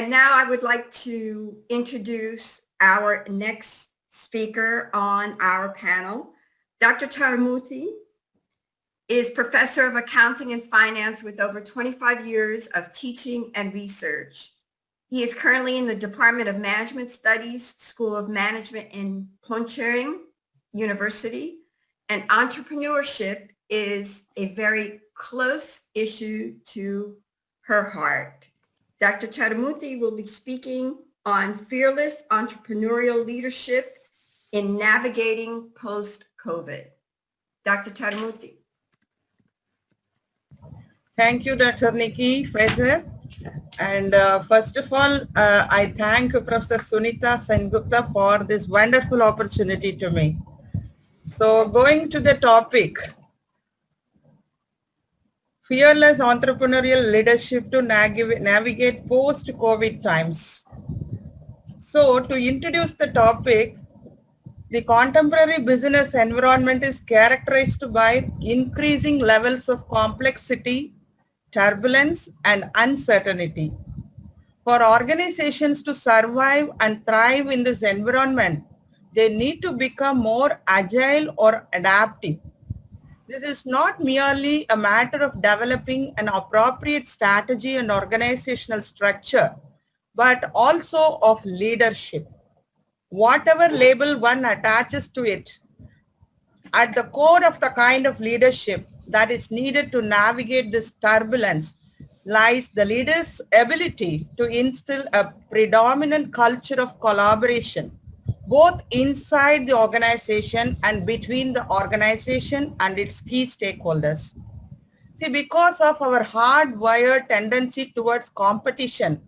And now I would like to introduce our next speaker on our panel. Dr. Taramurthy is professor of accounting and finance with over 25 years of teaching and research. He is currently in the Department of Management Studies, School of Management in Pontchartrain University, and entrepreneurship is a very close issue to her heart. Dr. Taramurthy will be speaking on fearless entrepreneurial leadership in navigating post-COVID. Dr. Taramurthy. Thank you, Dr. Nikki Fraser. And first of all, I thank Professor Sunita Sengupta for this wonderful opportunity to me. So going to the topic, fearless entrepreneurial leadership to navigate post-COVID times. So to introduce the topic, the contemporary business environment is characterized by increasing levels of complexity, turbulence, and uncertainty. For organizations to survive and thrive in this environment, they need to become more agile or adaptive. This is not merely a matter of developing an appropriate strategy and organizational structure, but also of leadership. Whatever label one attaches to it, at the core of the kind of leadership that is needed to navigate this turbulence lies the leader's ability to instill a predominant culture of collaboration, both inside the organization and between the organization and its key stakeholders. See, because of our hardwired tendency towards competition,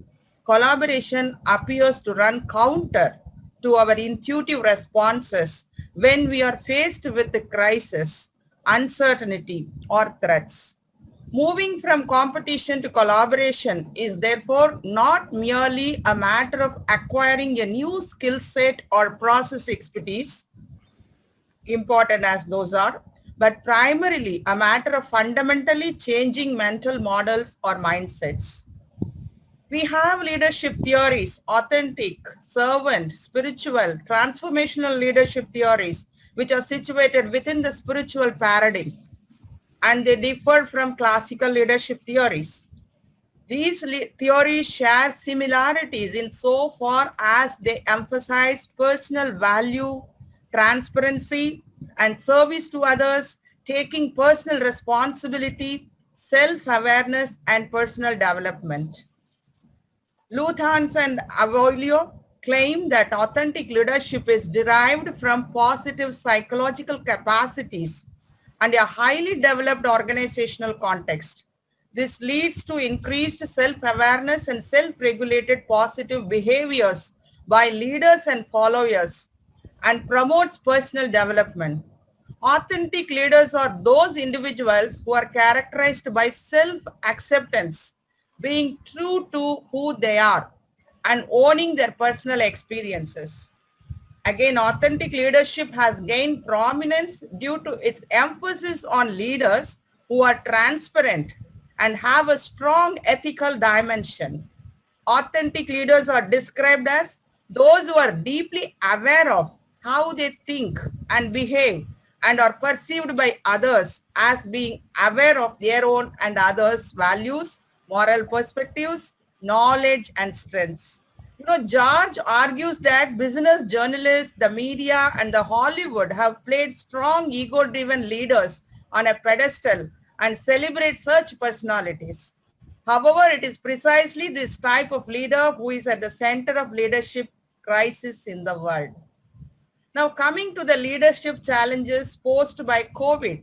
collaboration appears to run counter to our intuitive responses when we are faced with the crisis, uncertainty, or threats. Moving from competition to collaboration is therefore not merely a matter of acquiring a new skill set or process expertise, important as those are, but primarily a matter of fundamentally changing mental models or mindsets. We have leadership theories, authentic, servant, spiritual, transformational leadership theories, which are situated within the spiritual paradigm, and they differ from classical leadership theories. These theories share similarities in so far as they emphasize personal value, transparency, and service to others, taking personal responsibility, self-awareness, and personal development. Luthans and Avoilio claim that authentic leadership is derived from positive psychological capacities and a highly developed organizational context. This leads to increased self-awareness and self-regulated positive behaviors by leaders and followers and promotes personal development. Authentic leaders are those individuals who are characterized by self-acceptance, being true to who they are, and owning their personal experiences. Again, authentic leadership has gained prominence due to its emphasis on leaders who are transparent and have a strong ethical dimension. Authentic leaders are described as those who are deeply aware of how they think and behave and are perceived by others as being aware of their own and others' values, moral perspectives, knowledge, and strengths. George argues that business journalists, the media, and the Hollywood have played strong ego-driven leaders on a pedestal and celebrate such personalities. However, it is precisely this type of leader who is at the center of leadership crisis in the world. Now, coming to the leadership challenges posed by COVID.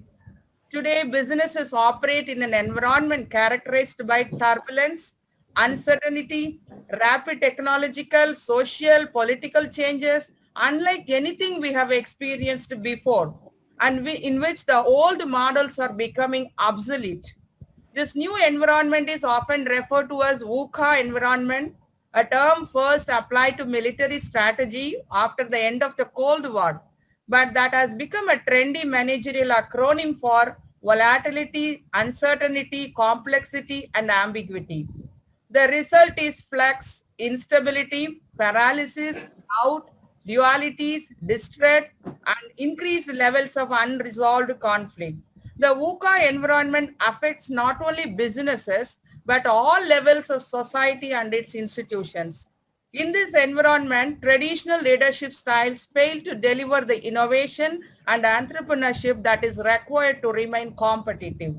Today, businesses operate in an environment characterized by turbulence, uncertainty, rapid technological, social, political changes, unlike anything we have experienced before, and in which the old models are becoming obsolete. This new environment is often referred to as VUCA environment, a term first applied to military strategy after the end of the Cold War, but that has become a trendy managerial acronym for volatility, uncertainty, complexity, and ambiguity. The result is flux, instability, paralysis, doubt, dualities, distress, and increased levels of unresolved conflict. The VUCA environment affects not only businesses, but all levels of society and its institutions. In this environment, traditional leadership styles fail to deliver the innovation and entrepreneurship that is required to remain competitive.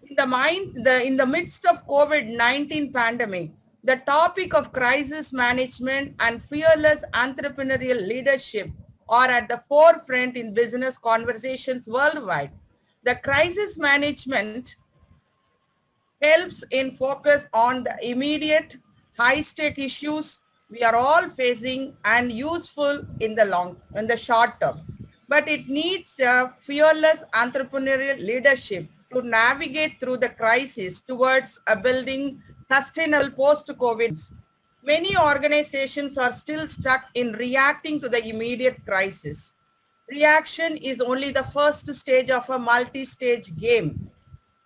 In the midst of COVID-19 pandemic, the topic of crisis management and fearless entrepreneurial leadership are at the forefront in business conversations worldwide. The crisis management helps in focus on the immediate high stake issues we are all facing and useful in the short term. But it needs a fearless entrepreneurial leadership to navigate through the crisis towards a building sustainable post-COVID. Many organizations are still stuck in reacting to the immediate crisis. Reaction is only the first stage of a multi-stage game.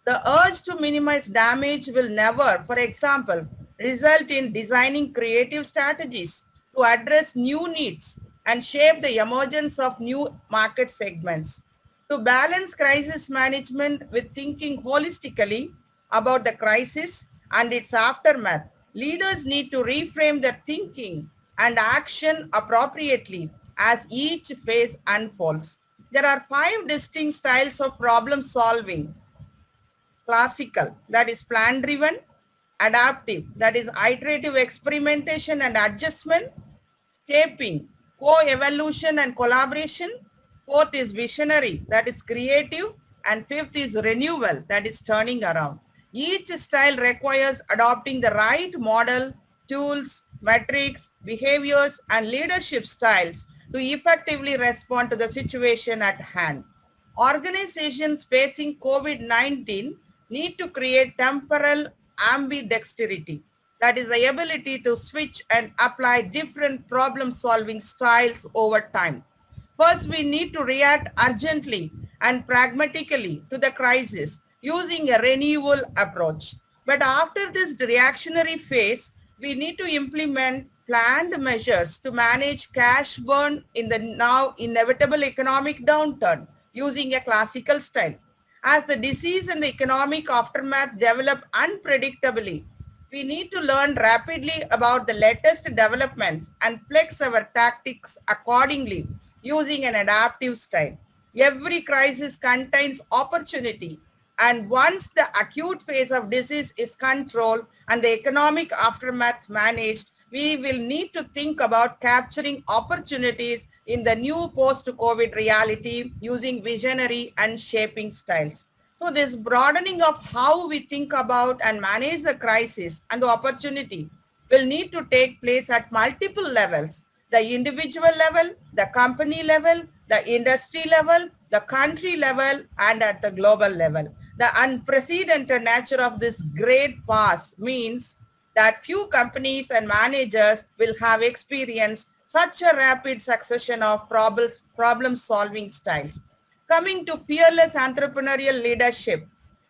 The urge to minimize damage will never, for example, result in designing creative strategies to address new needs and shape the emergence of new market segments. To balance crisis management with thinking holistically about the crisis and its aftermath, leaders need to reframe their thinking and action appropriately as each phase unfolds. There are 5 distinct styles of problem solving: classical, that is plan driven; adaptive, that is iterative experimentation and adjustment; shaping, co-evolution and collaboration; fourth is visionary, that is creative; and fifth is renewal, that is turning around. Each style requires adopting the right model, tools, metrics, behaviors, and leadership styles to effectively respond to the situation at hand. Organizations facing COVID-19 need to create temporal ambidexterity, that is the ability to switch and apply different problem-solving styles over time. First, we need to react urgently and pragmatically to the crisis using a renewal approach. But after this reactionary phase, we need to implement planned measures to manage cash burn in the now inevitable economic downturn using a classical style. As the disease and the economic aftermath develop unpredictably, we need to learn rapidly about the latest developments and flex our tactics accordingly using an adaptive style. Every crisis contains opportunity, and once the acute phase of disease is controlled and the economic aftermath managed, we will need to think about capturing opportunities in the new post-COVID reality using visionary and shaping styles. So this broadening of how we think about and manage the crisis and the opportunity will need to take place at multiple levels: the individual level, the company level, the industry level, the country level, and at the global level. The unprecedented nature of this great pass means that few companies and managers will have experienced such a rapid succession of problem-solving styles. Coming to fearless entrepreneurial leadership,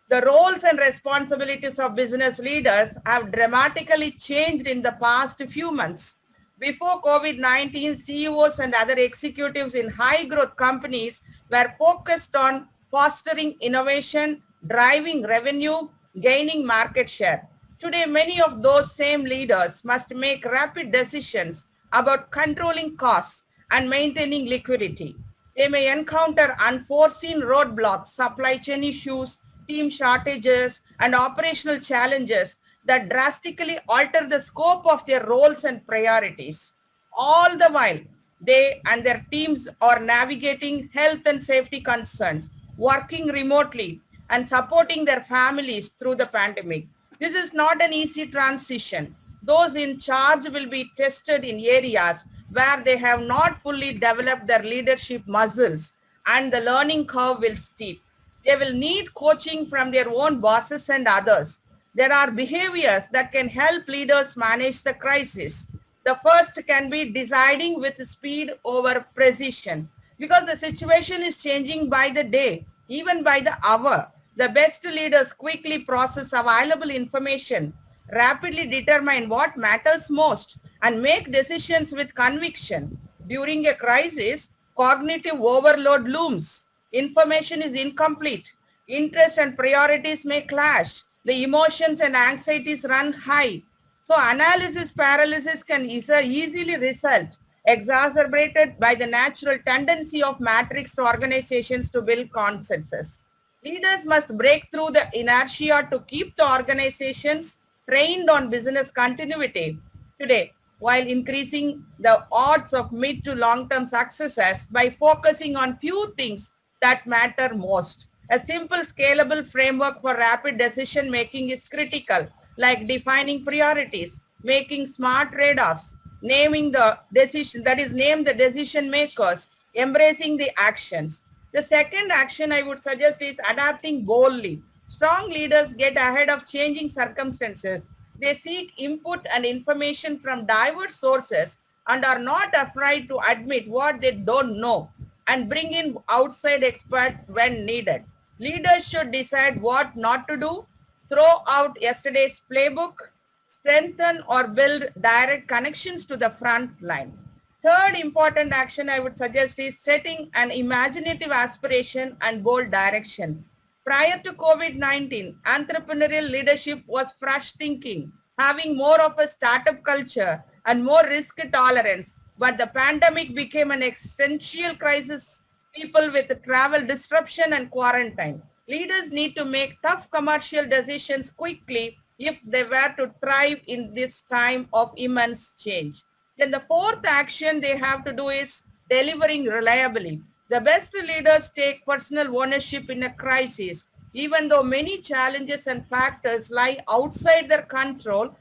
the roles and responsibilities of business leaders have dramatically changed in the past few months. Before COVID-19, CEOs and other executives in high-growth companies were focused on fostering innovation, driving revenue, gaining market share. Today, many of those same leaders must make rapid decisions about controlling costs and maintaining liquidity. They may encounter unforeseen roadblocks, supply chain issues, team shortages, and operational challenges that drastically alter the scope of their roles and priorities. All the while, they and their teams are navigating health and safety concerns, working remotely, and supporting their families through the pandemic. This is not an easy transition. Those in charge will be tested in areas where they have not fully developed their leadership muscles, and the learning curve will steep. They will need coaching from their own bosses and others. There are behaviors that can help leaders manage the crisis. The first can be deciding with speed over precision, because the situation is changing by the day, even by the hour. The best leaders quickly process available information rapidly determine what matters most, and make decisions with conviction. During a crisis, cognitive overload looms. Information is incomplete. Interests and priorities may clash. The emotions and anxieties run high. So analysis paralysis can easily result, exacerbated by the natural tendency of matrix organizations to build consensus. Leaders must break through the inertia to keep the organizations trained on business continuity today, while increasing the odds of mid to long-term successes by focusing on few things that matter most. A simple scalable framework for rapid decision making is critical, like defining priorities, making smart trade-offs, naming the decision, that is name the decision makers, embracing the actions. The second action I would suggest is adapting boldly. Strong leaders get ahead of changing circumstances. They seek input and information from diverse sources and are not afraid to admit what they don't know and bring in outside experts when needed. Leaders should decide what not to do, throw out yesterday's playbook, strengthen or build direct connections to the front line. Third important action I would suggest is setting an imaginative aspiration and bold direction. Prior to COVID-19, entrepreneurial leadership was fresh thinking, having more of a startup culture and more risk tolerance. But the pandemic became an existential crisis, people with travel disruption and quarantine. Leaders need to make tough commercial decisions quickly if they were to thrive in this time of immense change. Then the fourth action they have to do is delivering reliably. The best leaders take personal ownership in a crisis. Even though many challenges and factors lie outside their control,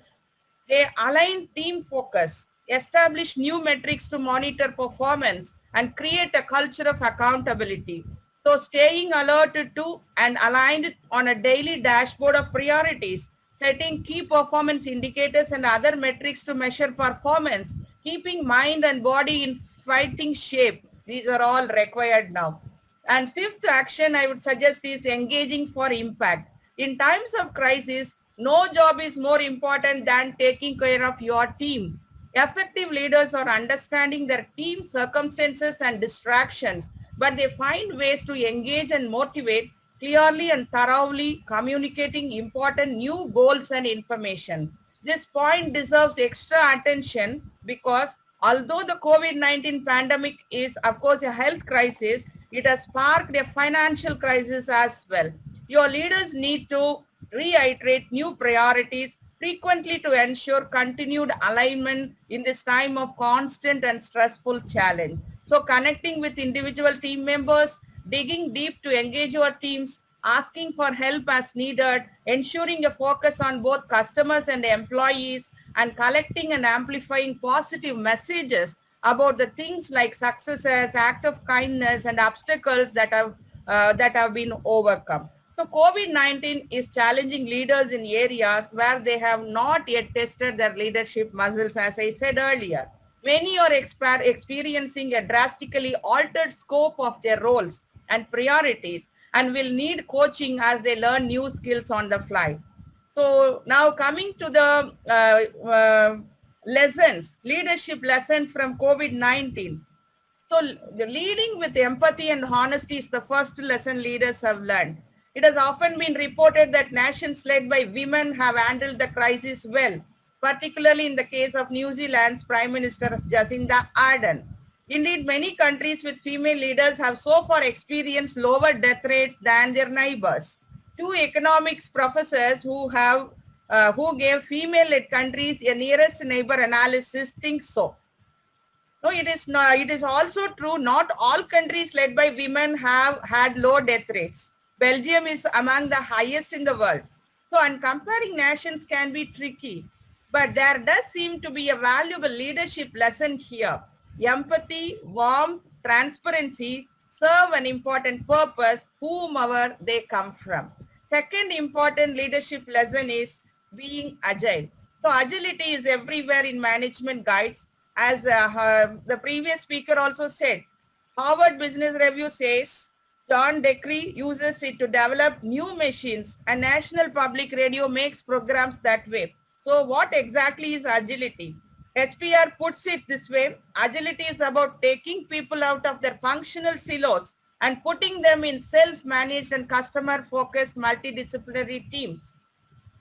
they align team focus, establish new metrics to monitor performance, and create a culture of accountability. So staying alerted to and aligned on a daily dashboard of priorities, setting key performance indicators and other metrics to measure performance, keeping mind and body in fighting shape. These are all required now. And fifth action I would suggest is engaging for impact. In times of crisis, no job is more important than taking care of your team. Effective leaders are understanding their team circumstances and distractions, but they find ways to engage and motivate clearly and thoroughly, communicating important new goals and information. This point deserves extra attention because although the COVID-19 pandemic is, of course, a health crisis, it has sparked a financial crisis as well. Your leaders need to reiterate new priorities frequently to ensure continued alignment in this time of constant and stressful challenge. So connecting with individual team members, digging deep to engage your teams, asking for help as needed, ensuring a focus on both customers and employees, and collecting and amplifying positive messages about the things like successes, act of kindness, and obstacles that have been overcome. So COVID-19 is challenging leaders in areas where they have not yet tested their leadership muscles, as I said earlier. Many are experiencing a drastically altered scope of their roles and priorities and will need coaching as they learn new skills on the fly. So now coming to the lessons, leadership lessons from COVID-19. So the leading with empathy and honesty is the first lesson leaders have learned. It has often been reported that nations led by women have handled the crisis well, particularly in the case of New Zealand's Prime Minister Jacinda Ardern. Indeed, many countries with female leaders have so far experienced lower death rates than their neighbors. Two economics professors who gave female-led countries a nearest neighbor analysis think so. No, it is not. It is also true. Not all countries led by women have had low death rates. Belgium is among the highest in the world. So, and comparing nations can be tricky, but there does seem to be a valuable leadership lesson here. Empathy, warmth, transparency serve an important purpose, whomever they come from. Second important leadership lesson is being agile. So, agility is everywhere in management guides. As the previous speaker also said, Harvard Business Review says John Decree uses it to develop new machines, and National Public Radio makes programs that way. So what exactly is agility? HPR puts it this way: agility is about taking people out of their functional silos and putting them in self-managed and customer-focused multidisciplinary teams.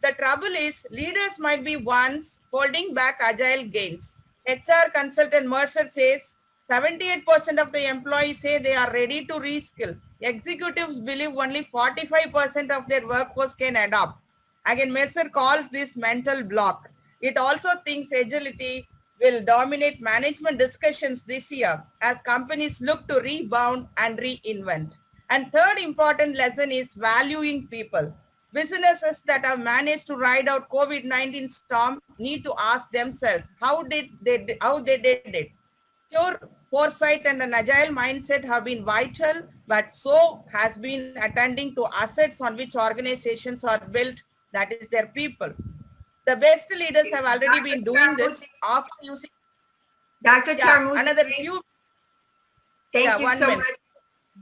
The trouble is, leaders might be ones holding back agile gains. HR consultant Mercer says 78% of the employees say they are ready to reskill. Executives believe only 45% of their workforce can adapt. Again, Mercer calls this mental block. It also thinks agility will dominate management discussions this year as companies look to rebound and reinvent. And third important lesson is valuing people. Businesses that have managed to ride out COVID-19 storm need to ask themselves how they did it. Pure foresight and an agile mindset have been vital, but so has been attending to assets on which organizations are built, that is their people. The best leaders have already been doing this, often using Dr. Tarmuti, another few. thank you One so minute. much.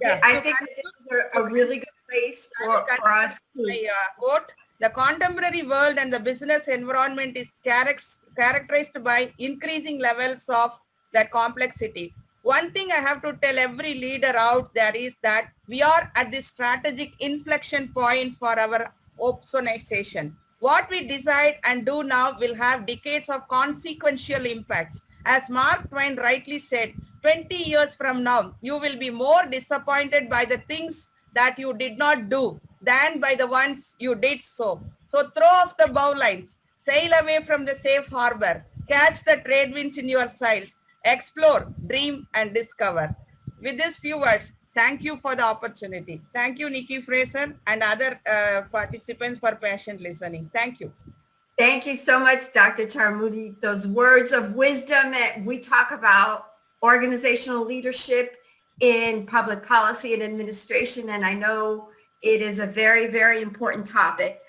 Yeah, I think that this is a really good place for us to. Quote, the contemporary world and the business environment is characterized by increasing levels of that complexity. One thing I have to tell every leader out there is that we are at this strategic inflection point for our opsonization. What we decide and do now will have decades of consequential impacts. As Mark Twain rightly said, 20 years from now, you will be more disappointed by the things that you did not do than by the ones you did so. So throw off the bowlines, sail away from the safe harbor, catch the trade winds in your sails, explore, dream, and discover. With these few words, thank you for the opportunity. Thank you, Nikki Fraser and other participants for patient listening. Thank you. Thank you so much, Dr. Tarmuti. Those words of wisdom that we talk about organizational leadership in public policy and administration, and I know it is a very, very important topic.